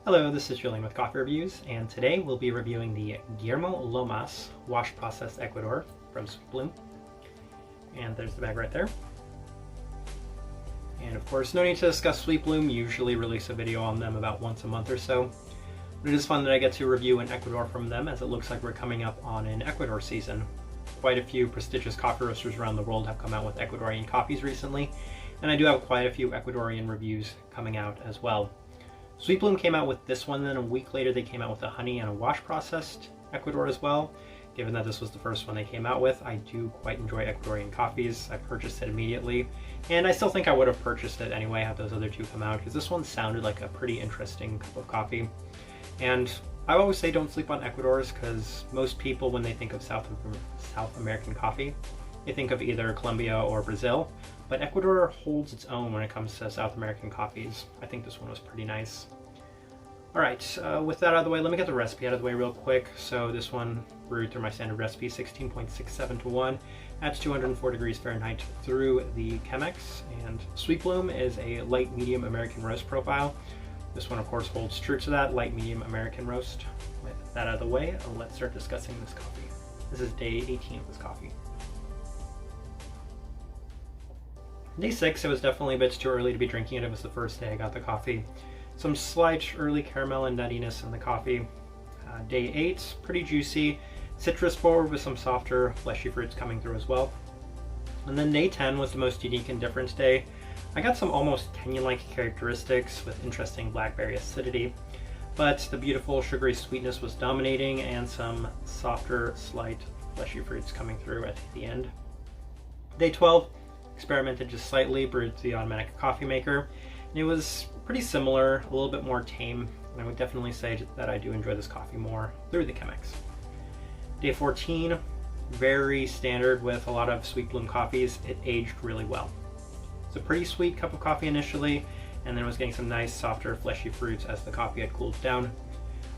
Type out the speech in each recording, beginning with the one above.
Hello, this is Julian with Coffee Reviews, and today we'll be reviewing the Guillermo Lomas Wash Processed Ecuador from Sweet Bloom. And there's the bag right there. And of course, no need to discuss Sweet Bloom. Usually release a video on them about once a month or so. But it is fun that I get to review an Ecuador from them, as it looks like we're coming up on an Ecuador season. Quite a few prestigious coffee roasters around the world have come out with Ecuadorian coffees recently, and I do have quite a few Ecuadorian reviews coming out as well. Sweet Bloom came out with this one, then a week later they came out with a honey and a wash processed Ecuador as well. Given that this was the first one they came out with, I do quite enjoy Ecuadorian coffees. I purchased it immediately, and I still think I would have purchased it anyway had those other two come out, because this one sounded like a pretty interesting cup of coffee. And I always say don't sleep on Ecuadors, because most people, when they think of South American coffee, they think of either Colombia or Brazil, but Ecuador holds its own when it comes to South American coffees. I think this one was pretty nice. Alright, with that out of the way, let me get the recipe out of the way real quick. So this one brewed through my standard recipe, 16.67 to 1 at 204 degrees Fahrenheit through the Chemex. And Sweet Bloom is a light medium American roast profile. This one of course holds true to that, light medium American roast. With that out of the way, let's start discussing this coffee. This is day 18 of this coffee. Day 6, it was definitely a bit too early to be drinking it. It was the first day I got the coffee. Some slight early caramel and nuttiness in the coffee. Day 8, pretty juicy, citrus forward with some softer, fleshy fruits coming through as well. And then day 10 was the most unique and different day. I got some almost canyon-like characteristics with interesting blackberry acidity, but the beautiful sugary sweetness was dominating and some softer, slight, fleshy fruits coming through at the end. Day 12, experimented just slightly, brewed through the automatic coffee maker, and it was pretty similar, a little bit more tame, and I would definitely say that I do enjoy this coffee more through the Chemex. Day 14, very standard with a lot of Sweet Bloom coffees. It aged really well. It's a pretty sweet cup of coffee initially, and then I was getting some nice, softer, fleshy fruits as the coffee had cooled down.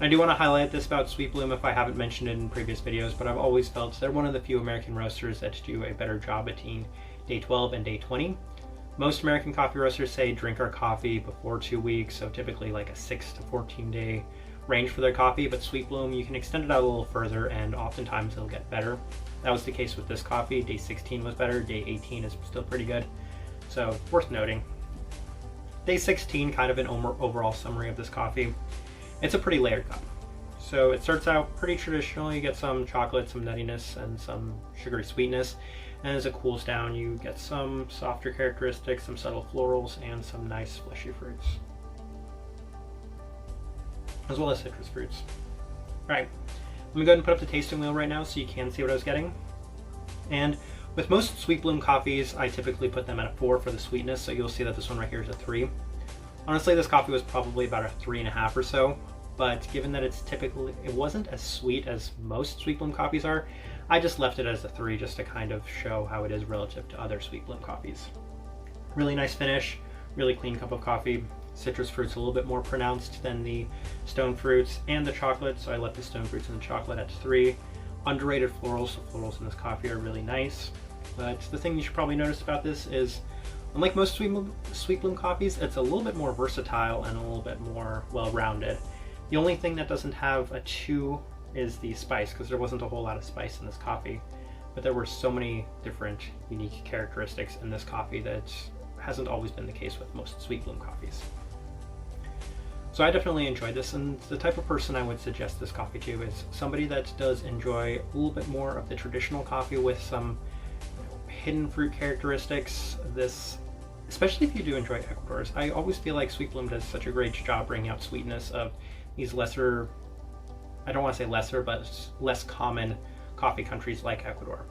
I do want to highlight this about Sweet Bloom if I haven't mentioned it in previous videos, but I've always felt they're one of the few American roasters that do a better job between day 12 and day 20. Most American coffee roasters say drink our coffee before 2 weeks, so typically like a 6 to 14 day range for their coffee, but Sweet Bloom, you can extend it out a little further and oftentimes it'll get better. That was the case with this coffee. Day 16 was better, day 18 is still pretty good, so worth noting. Day 16, kind of an overall summary of this coffee. It's a pretty layered cup. So it starts out pretty traditional. You get some chocolate, some nuttiness, and some sugary sweetness. And as it cools down, you get some softer characteristics, some subtle florals, and some nice fleshy fruits, as well as citrus fruits. All right, let me go ahead and put up the tasting wheel right now so you can see what I was getting. And with most Sweet Bloom coffees, I typically put them at a 4 for the sweetness, so you'll see that this one right here is a 3. Honestly, this coffee was probably about a 3.5 or so, but given that it wasn't as sweet as most Sweet Bloom coffees are, I just left it as a 3 just to kind of show how it is relative to other Sweet Bloom coffees. Really nice finish, really clean cup of coffee. Citrus fruits a little bit more pronounced than the stone fruits and the chocolate, so I left the stone fruits and the chocolate at 3. Underrated florals, so florals in this coffee are really nice. But the thing you should probably notice about this is, unlike most Sweet Bloom coffees, it's a little bit more versatile and a little bit more well-rounded. The only thing that doesn't have a 2 is the spice, because there wasn't a whole lot of spice in this coffee, but there were so many different unique characteristics in this coffee that hasn't always been the case with most Sweet Bloom coffees. So I definitely enjoyed this, and the type of person I would suggest this coffee to is somebody that does enjoy a little bit more of the traditional coffee with some hidden fruit characteristics. This, especially if you do enjoy Ecuadors, I always feel like Sweet Bloom does such a great job bringing out sweetness of these lesser, I don't want to say lesser, but less common coffee countries like Ecuador.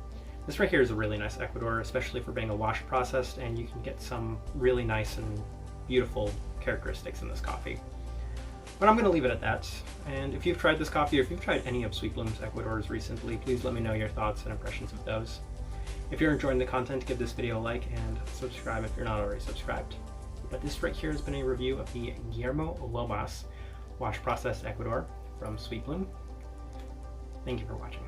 This right here is a really nice Ecuador, especially for being a wash processed, and you can get some really nice and beautiful characteristics in this coffee. But I'm going to leave it at that. And if you've tried this coffee, or if you've tried any of Sweet Bloom's Ecuadors recently, please let me know your thoughts and impressions of those. If you're enjoying the content, give this video a like and subscribe if you're not already subscribed. But this right here has been a review of the Guillermo Lomas Wash Processed Ecuador from Sweet Bloom. Thank you for watching.